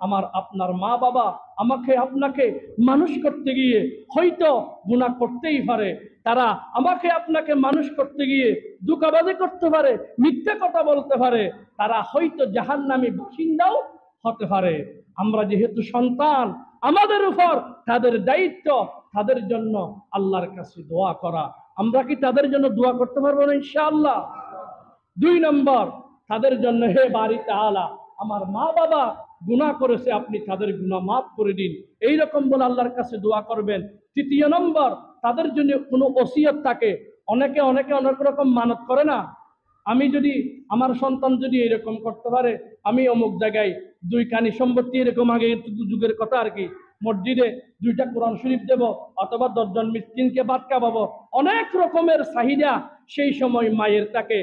আমার আপনার মা বাবা আমাকে আপনাকে মানুষ করতে গিয়ে হয়তো গুনাহ করতেই পারে, তারা আমাকে আপনাকে মানুষ করতে গিয়ে ধোঁকাবাজি করতে পারে, মিথ্যা কথা বলতে পারে, তারা হয়তো জাহান্নামী বাসিন্দাও হতে পারে। আমরা যেহেতু সন্তান, আমাদের উপর তাদের দায়িত্ব তাদের জন্য আল্লাহর কাছে দোয়া করা। আমরা কি তাদের জন্য দোয়া করতে পারবো না ইনশাআল্লাহ? 2 নম্বর, তাদের জন্য হে বাড়ি তাআলা, আমার মা বাবা গুনাহ করেছে, আপনি তাদের গুনাহ মাফ করে দিন, এইরকম বলে আল্লাহর কাছে দোয়া করবেন। 3 নম্বর, তাদের জন্য কোনো ওসিয়ত থাকে। অনেকে অনেক রকম মানত করে না, আমি যদি আমার সন্তান যদি এরকম করতে পারে, আমি অমুক জায়গায় 2 কানি সম্পত্তি, এরকম আগে যুগের কথা আর কি, মসজিদে 2টা কোরআন শরীফ দেব, অথবা 10 জন মিসকিনকে ভাত খাওয়াবো। অনেক রকমের চাহিদা সেই সময় মায়ের থাকে।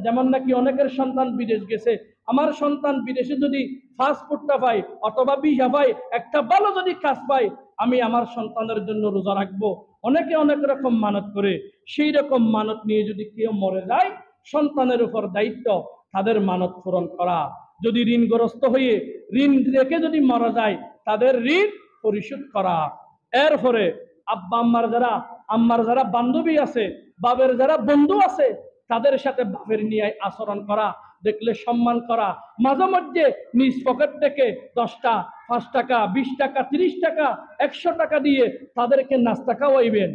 যেমন নাকি অনেকের সন্তান বিদেশ গেছে, আমার সন্তান বিদেশে যদি পাসপোর্টটা পাই অথবা ভিসা পাই, একটা ভালো যদি কাজ পাই, আমি আমার সন্তানের জন্য রোজা রাখবো। অনেকে অনেক রকম মানত করে। সেই রকম মানত নিয়ে যদি কেউ মরে যায়, সন্তানের উপর দায়িত্ব তাদের মানত পূরণ করা। যদি ঋণগ্রস্ত হয়ে ঋণ রেখে যদি মারা যায়, তাদের ঋণ পরিশোধ করা। এরপরে আব্বা আম্মার যারা বান্ধবী আছে, বাবের যারা বন্ধু আছে, তাদের সাথে বাপের নিয়ে আচরণ করা, দেখলে সম্মান করা। মাঝে মধ্যে নিজ পকেট থেকে 10টা, 5 টাকা, 20 টাকা, 30 টাকা, 100 টাকা দিয়ে তাদেরকে নাস্তা খাওয়াইবেন,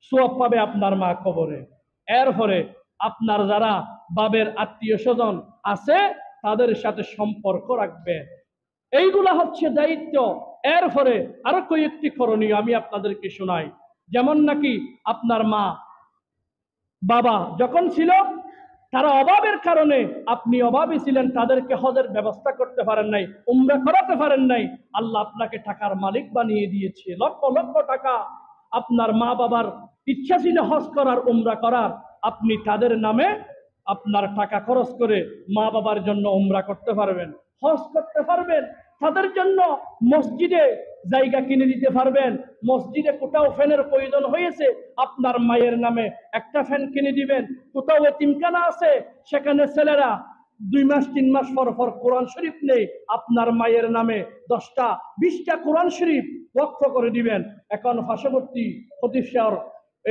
সওয়াব পাবে আপনার মা কবরে। এরপরে আপনার যারা বাবের আত্মীয় স্বজন আছে, তাদের সাথে সম্পর্ক রাখবেন। এইগুলা হচ্ছে দায়িত্ব। এরপরে আরো কয়েকটি করণীয় আমি আপনাদেরকে শোনাই। যেমন নাকি আপনার মা বাবা যখন ছিল, তারা অভাবের কারণে, আপনি অভাবী ছিলেন, তাদেরকে হজের ব্যবস্থা করতে পারেন নাই, উমরা করাতে পারেন নাই, আল্লাহ আপনাকে টাকার মালিক বানিয়ে দিয়েছে, লক্ষ লক্ষ টাকা। আপনার মা বাবার ইচ্ছা ছিল হজ করার, উমরা করার, আপনি তাদের নামে আপনার টাকা খরচ করে মা বাবার জন্য উমরা করতে পারবেন, হজ করতে পারবেন। তাদের জন্য মসজিদে জায়গা কিনে দিতে পারবেন। মসজিদে কোথাও ফ্যানের প্রয়োজন হয়েছে, আপনার মায়ের নামে একটা ফ্যান কিনে দিবেন। কোথাও এতিমখানা আছে, সেখানে ছেলেরা 2 মাস 3 মাস পর পর কোরআন শরীফ নেই, আপনার মায়ের নামে 10টা 20টা কোরআন শরীফ ওয়াকফ করে দিবেন। এখন পার্শ্ববর্তী খতিবশাহর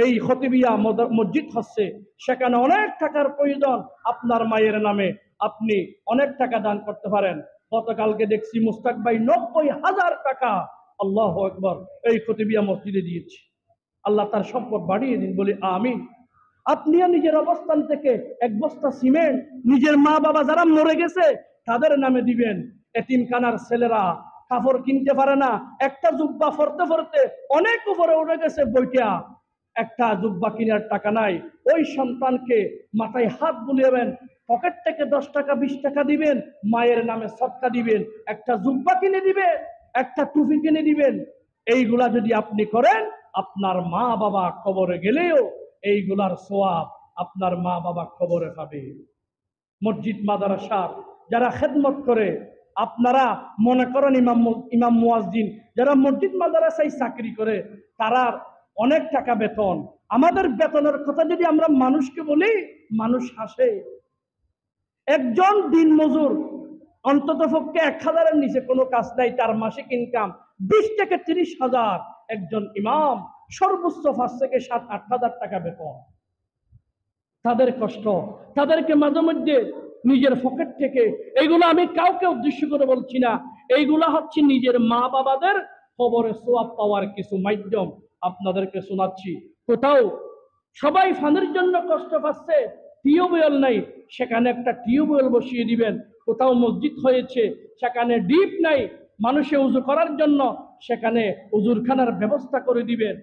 এই খতিবিয়া মসজিদ হচ্ছে, সেখানে অনেক টাকার প্রয়োজন, আপনার মায়ের নামে আপনি অনেক টাকা দান করতে পারেন। গতকালকে দেখছি মুস্তাক ভাই 90,000 টাকা, আল্লাহু আকবার, এই খতিবিয়া মসজিদে দিয়েছি। আল্লাহ তার সম্পদ বাড়িয়ে দিন, বলি আমিন। আপনিও নিজের অবস্থান থেকে 1 বস্তা সিমেন্ট নিজের মা বাবা যারা মরে গেছে তাদের নামে দিবেন। এতিমখানার ছেলেরা কাপড় কিনতে পারে না, একটা জুব্বা পরতে পরতে অনেক উপরে উঠে গেছে বইটা, একটা জুব্বা কেনার টাকা নাই, ওই সন্তানকে মাথায় হাত বুলিয়েবেন, পকেট থেকে 10 টাকা 20 টাকা দিবেন, মায়ের নামে সদকা দিবেন, একটা জুব্বা কিনে দিবেন, একটা টুপি কিনে দিবেন। এইগুলা যদি আপনি করেন, আপনার মা বাবা কবরে গেলেও এইগুলার সওয়াব আপনার মা বাবা কবরে পাবে। মসজিদ মাদ্রাসার যারা খেদমত করে, আপনারা মনে করেন ইমাম মুয়াজ্জিন যারা মসজিদ মাদ্রাসায় চাকরি করে, তারা অনেক টাকা বেতন। আমাদের বেতনের কথা যদি আমরা মানুষকে বলি, মানুষ হাসে। একজন দিন মজুর অন্তত পক্ষে 1,000-এর নিচে কোনো কাজ নাই, তার মাসিক ইনকাম 20 থেকে 30,000। একজন ইমাম সর্বোচ্চ 5 থেকে 7-8 হাজার টাকা বেতন। তাদের কষ্ট, তাদেরকে মাঝে মধ্যে নিজের পকেট থেকে, এইগুলো আমি কাউকে উদ্দেশ্য করে বলছি না, এইগুলা হচ্ছে নিজের মা বাবাদের খবরে সোয়াব পাওয়ার কিছু মাধ্যম আপনাদেরকে শোনাচ্ছি। কোথাও সবাই ফানের জন্য কষ্ট পাচ্ছে, টিউবওয়েল নাই, সেখানে একটা টিউবওয়েল বসিয়ে দিবেন। কোথাও মসজিদ হয়েছে, সেখানে ডিপ নাই, মানুষে উজু করার জন্য সেখানে উজুরখানার ব্যবস্থা করে দিবেন।